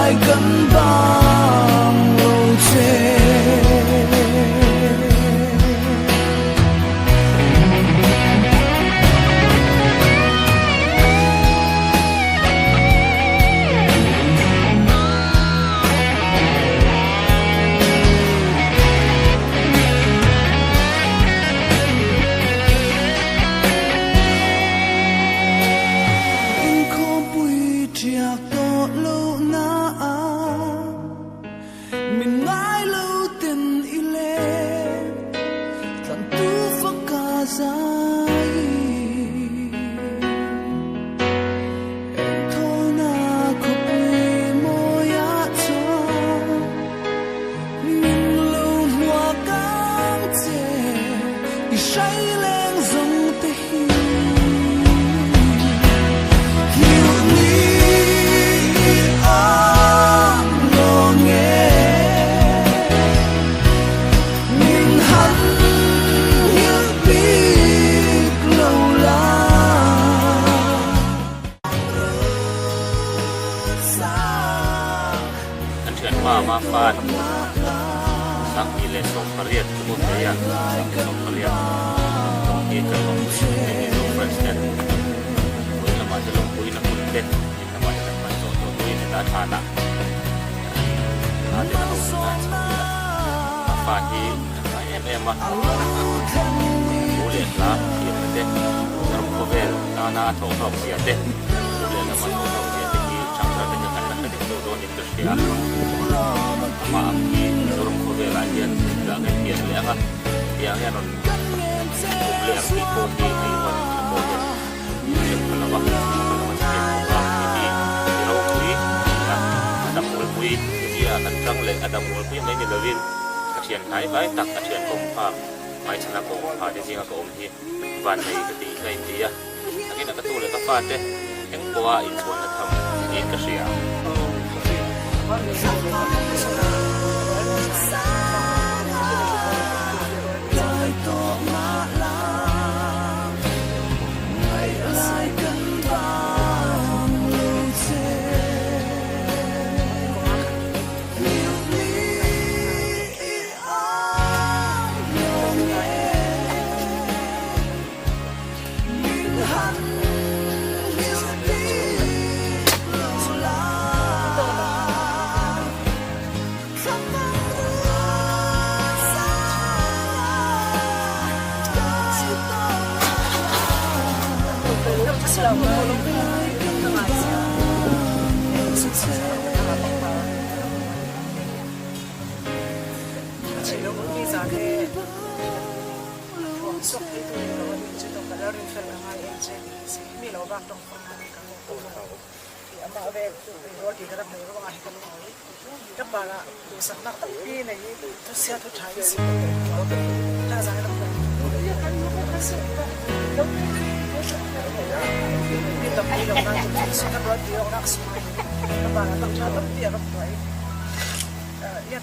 lại gần bằng lâu chêมาฟาดสักทีเลยส่งเรียนทุกคนเลยส่งเรียนตรงที่จะลงคุยในโลกเฟรนช์เนี่ยคุยละมาจะลงคุยนักคุยเด็ดยิ่งละมาจะมาโจทย์คุยในด้านฐานะอาจจะเอาสุดท้ายมาฟาดที่มาดูเรียนละที่มันเด็ดจะลงคุยนาโถงเสียเด็ดดูเรียนละมาโถงเสียที่ช่างเราจะกันนักเด็กโดนอินเตอร์เซียmaaf di dorong kode lagian nggak ngerti ya kan tiangnya non beli arti kode hewan kode kenapa ini dirawui ya ada mulai dia akan terang lek ada mulai main di lawin kasihan kai baik tak kasihan kompak mai sana kompak di sini aku omhi van này ketika India tapi nak ketul ke fate yang bawa insuan tham in kasihan Iya,